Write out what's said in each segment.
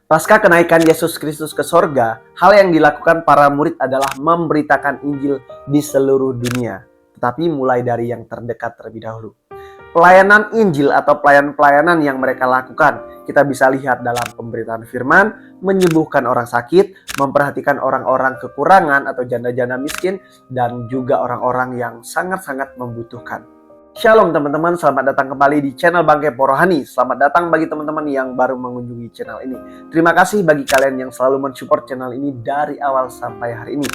Pasca kenaikan Yesus Kristus ke sorga, hal yang dilakukan para murid adalah memberitakan Injil di seluruh dunia, tetapi mulai dari yang terdekat terlebih dahulu. Pelayanan Injil atau pelayanan-pelayanan yang mereka lakukan, kita bisa lihat dalam pemberitaan firman, menyembuhkan orang sakit, memperhatikan orang-orang kekurangan atau janda-janda miskin, dan juga orang-orang yang sangat-sangat membutuhkan. Shalom teman-teman, selamat datang kembali di channel Bangkai Porohani. Selamat datang bagi teman-teman yang baru mengunjungi channel ini. Terima kasih bagi kalian yang selalu mensupport channel ini dari awal sampai hari ini.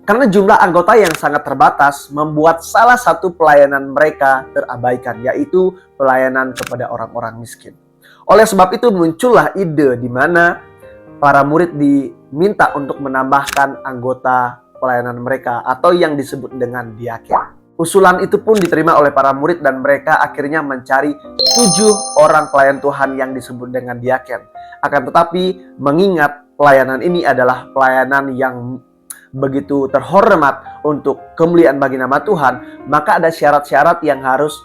Karena jumlah anggota yang sangat terbatas membuat salah satu pelayanan mereka terabaikan, yaitu pelayanan kepada orang-orang miskin. Oleh sebab itu muncullah ide di mana para murid diminta untuk menambahkan anggota pelayanan mereka atau yang disebut dengan diaken. Usulan itu pun diterima oleh para murid dan mereka akhirnya mencari 7 orang pelayan Tuhan yang disebut dengan diaken. Akan tetapi mengingat pelayanan ini adalah pelayanan yang begitu terhormat untuk kemuliaan bagi nama Tuhan, maka ada syarat-syarat yang harus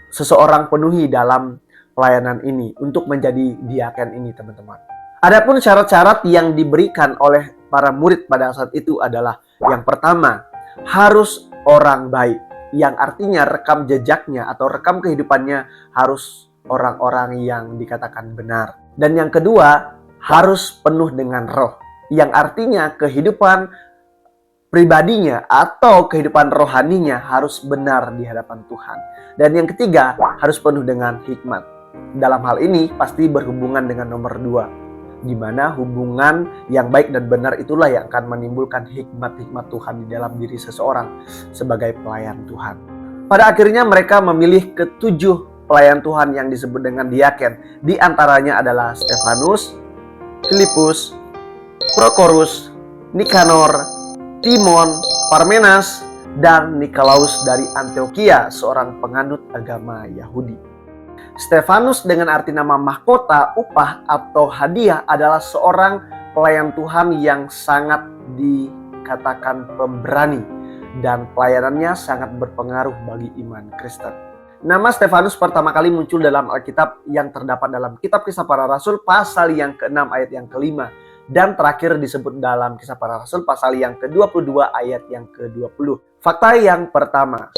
seseorang penuhi dalam pelayanan ini untuk menjadi diaken ini, teman-teman. Adapun syarat-syarat yang diberikan oleh para murid pada saat itu adalah yang pertama, harus orang baik, yang artinya rekam jejaknya atau rekam kehidupannya harus orang-orang yang dikatakan benar. Dan yang kedua, harus penuh dengan roh, yang artinya kehidupan pribadinya atau kehidupan rohaninya harus benar di hadapan Tuhan. Dan yang ketiga, harus penuh dengan hikmat. Dalam hal ini pasti berhubungan dengan nomor 2, di mana hubungan yang baik dan benar itulah yang akan menimbulkan hikmat-hikmat Tuhan di dalam diri seseorang sebagai pelayan Tuhan. Pada akhirnya mereka memilih ke-7 pelayan Tuhan yang disebut dengan diaken. Di antaranya adalah Stefanus, Filipus, Prokorus, Nikanor, Timon, Parmenas, dan Nikolaus dari Antioquia, seorang penganut agama Yahudi. Stefanus dengan arti nama mahkota, upah, atau hadiah adalah seorang pelayan Tuhan yang sangat dikatakan pemberani dan pelayanannya sangat berpengaruh bagi iman Kristen. Nama Stefanus pertama kali muncul dalam Alkitab yang terdapat dalam Kitab Kisah Para Rasul pasal yang ke-6 ayat yang ke-5 dan terakhir disebut dalam Kisah Para Rasul pasal yang ke-22 ayat yang ke-20. Fakta yang pertama,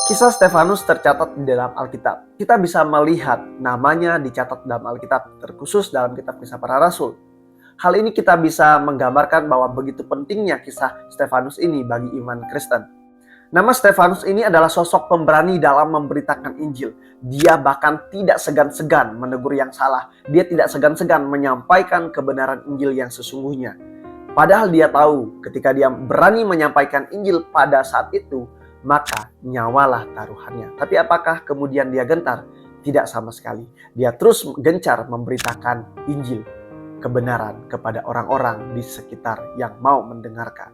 kisah Stefanus tercatat di dalam Alkitab. Kita bisa melihat namanya dicatat dalam Alkitab, terkhusus dalam Kitab Kisah Para Rasul. Hal ini kita bisa menggambarkan bahwa begitu pentingnya kisah Stefanus ini bagi iman Kristen. Nama Stefanus ini adalah sosok pemberani dalam memberitakan Injil. Dia bahkan tidak segan-segan menegur yang salah. Dia tidak segan-segan menyampaikan kebenaran Injil yang sesungguhnya. Padahal dia tahu ketika dia berani menyampaikan Injil pada saat itu, maka nyawalah taruhannya. Tapi apakah kemudian dia gentar? Tidak sama sekali. Dia terus gencar memberitakan Injil, kebenaran kepada orang-orang di sekitar yang mau mendengarkan.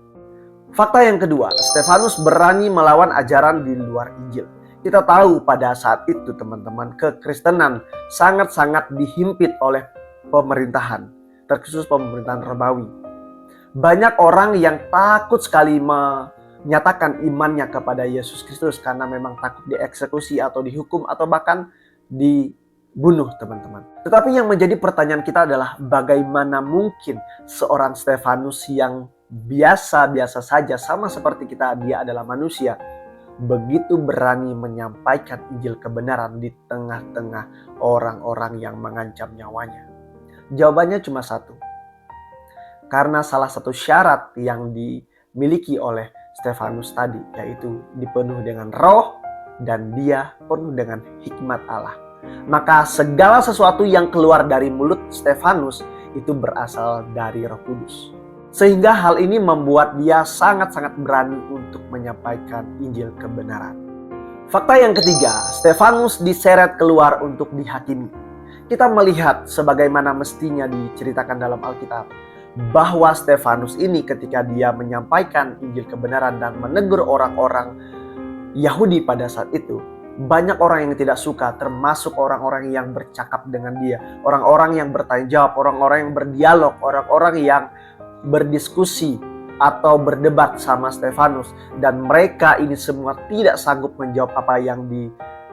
Fakta yang kedua, Stefanus berani melawan ajaran di luar Injil. Kita tahu pada saat itu teman-teman, kekristenan sangat-sangat dihimpit oleh pemerintahan, terkhusus pemerintahan Romawi. Banyak orang yang takut sekali menyatakan imannya kepada Yesus Kristus karena memang takut dieksekusi atau dihukum atau bahkan dibunuh, teman-teman. Tetapi yang menjadi pertanyaan kita adalah bagaimana mungkin seorang Stefanus yang biasa-biasa saja, sama seperti kita, dia adalah manusia, begitu berani menyampaikan Injil kebenaran di tengah-tengah orang-orang yang mengancam nyawanya. Jawabannya cuma satu. Karena salah satu syarat yang dimiliki oleh Stefanus tadi, yaitu dipenuhi dengan roh dan dia penuh dengan hikmat Allah. Maka segala sesuatu yang keluar dari mulut Stefanus itu berasal dari Roh Kudus. Sehingga hal ini membuat dia sangat-sangat berani untuk menyampaikan Injil kebenaran. Fakta yang ketiga, Stefanus diseret keluar untuk dihakimi. Kita melihat sebagaimana mestinya diceritakan dalam Alkitab, bahwa Stefanus ini ketika dia menyampaikan Injil kebenaran dan menegur orang-orang Yahudi pada saat itu, banyak orang yang tidak suka, termasuk orang-orang yang bercakap dengan dia, orang-orang yang bertanya jawab, orang-orang yang berdialog, orang-orang yang berdiskusi atau berdebat sama Stefanus, dan mereka ini semua tidak sanggup menjawab apa yang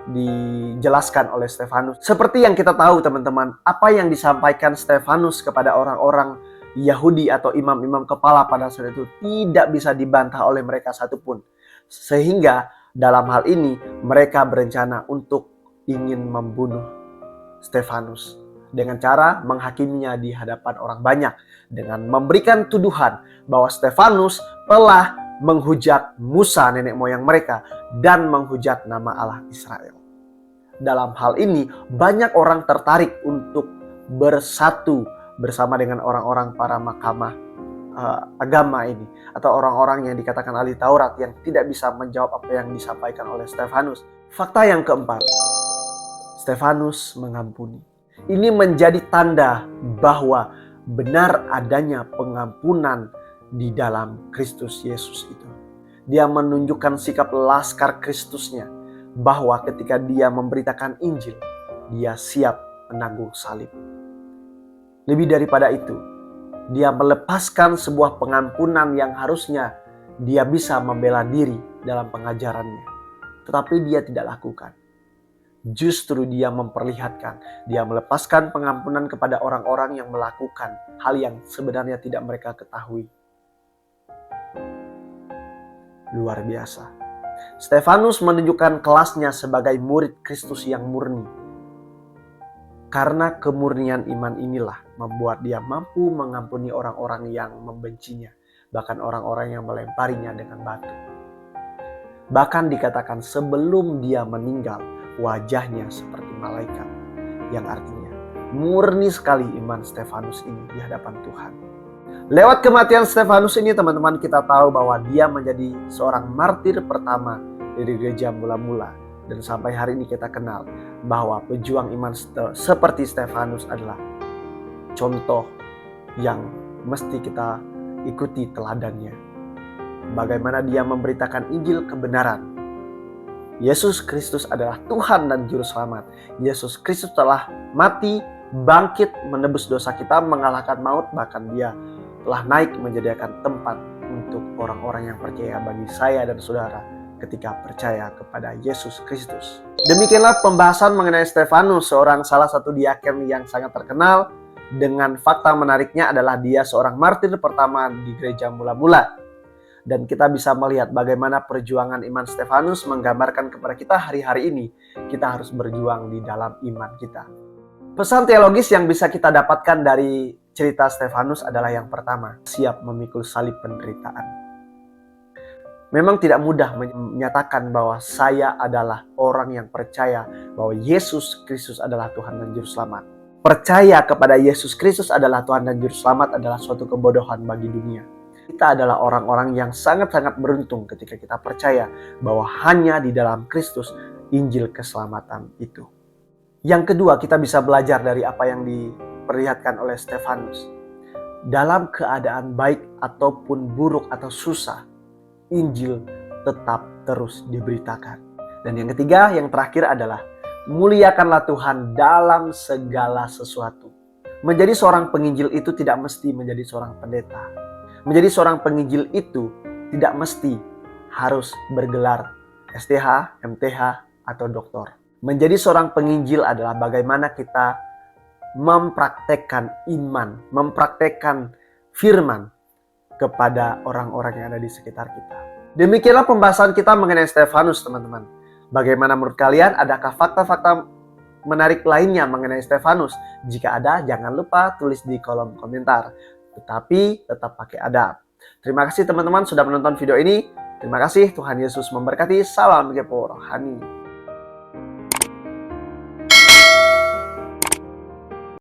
dijelaskan oleh Stefanus. Seperti yang kita tahu teman-teman, apa yang disampaikan Stefanus kepada orang-orang Yahudi atau imam-imam kepala pada saat itu tidak bisa dibantah oleh mereka satupun. Sehingga dalam hal ini mereka berencana untuk ingin membunuh Stefanus dengan cara menghakiminya di hadapan orang banyak dengan memberikan tuduhan bahwa Stefanus telah menghujat Musa nenek moyang mereka dan menghujat nama Allah Israel. Dalam hal ini banyak orang tertarik untuk bersatu bersama dengan orang-orang para mahkamah agama ini atau orang-orang yang dikatakan ahli Taurat yang tidak bisa menjawab apa yang disampaikan oleh Stefanus. Fakta yang keempat, Stefanus mengampuni. Ini menjadi tanda bahwa benar adanya pengampunan di dalam Kristus Yesus itu. Dia menunjukkan sikap laskar Kristusnya bahwa ketika dia memberitakan Injil, dia siap menanggung salib. Lebih daripada itu, dia melepaskan sebuah pengampunan yang harusnya dia bisa membela diri dalam pengajarannya. Tetapi dia tidak lakukan. Justru dia memperlihatkan, dia melepaskan pengampunan kepada orang-orang yang melakukan hal yang sebenarnya tidak mereka ketahui. Luar biasa. Stefanus menunjukkan kelasnya sebagai murid Kristus yang murni. Karena kemurnian iman inilah membuat dia mampu mengampuni orang-orang yang membencinya, bahkan orang-orang yang melemparinya dengan batu. Bahkan dikatakan sebelum dia meninggal, wajahnya seperti malaikat, yang artinya murni sekali iman Stefanus ini di hadapan Tuhan. Lewat kematian Stefanus ini teman-teman, kita tahu bahwa dia menjadi seorang martir pertama dari gereja mula-mula. Dan sampai hari ini kita kenal bahwa pejuang iman seperti Stefanus adalah contoh yang mesti kita ikuti teladannya. Bagaimana dia memberitakan Injil kebenaran. Yesus Kristus adalah Tuhan dan Juru Selamat. Yesus Kristus telah mati, bangkit, menebus dosa kita, mengalahkan maut. Bahkan dia telah naik menjadikan tempat untuk orang-orang yang percaya bagi saya dan saudara ketika percaya kepada Yesus Kristus. Demikianlah pembahasan mengenai Stefanus, seorang salah satu diaken yang sangat terkenal. Dengan fakta menariknya adalah dia seorang martir pertama di gereja mula-mula. Dan kita bisa melihat bagaimana perjuangan iman Stefanus menggambarkan kepada kita hari-hari ini. Kita harus berjuang di dalam iman kita. Pesan teologis yang bisa kita dapatkan dari cerita Stefanus adalah yang pertama, siap memikul salib penderitaan. Memang tidak mudah menyatakan bahwa saya adalah orang yang percaya bahwa Yesus Kristus adalah Tuhan dan Juru Selamat. Percaya kepada Yesus Kristus adalah Tuhan dan Juru Selamat adalah suatu kebodohan bagi dunia. Kita adalah orang-orang yang sangat-sangat beruntung ketika kita percaya bahwa hanya di dalam Kristus Injil keselamatan itu. Yang kedua, kita bisa belajar dari apa yang diperlihatkan oleh Stefanus. Dalam keadaan baik ataupun buruk atau susah, Injil tetap terus diberitakan. Dan yang ketiga, yang terakhir adalah muliakanlah Tuhan dalam segala sesuatu. Menjadi seorang penginjil itu tidak mesti menjadi seorang pendeta. Menjadi seorang penginjil itu tidak mesti harus bergelar STH, MTH, atau doktor. Menjadi seorang penginjil adalah bagaimana kita mempraktekkan iman, mempraktekkan firman kepada orang-orang yang ada di sekitar kita. Demikianlah pembahasan kita mengenai Stefanus, teman-teman. Bagaimana menurut kalian? Adakah fakta-fakta menarik lainnya mengenai Stefanus? Jika ada, jangan lupa tulis di kolom komentar. Tetapi tetap pakai adab. Terima kasih teman-teman sudah menonton video ini. Terima kasih, Tuhan Yesus memberkati. Salam kepo rohani.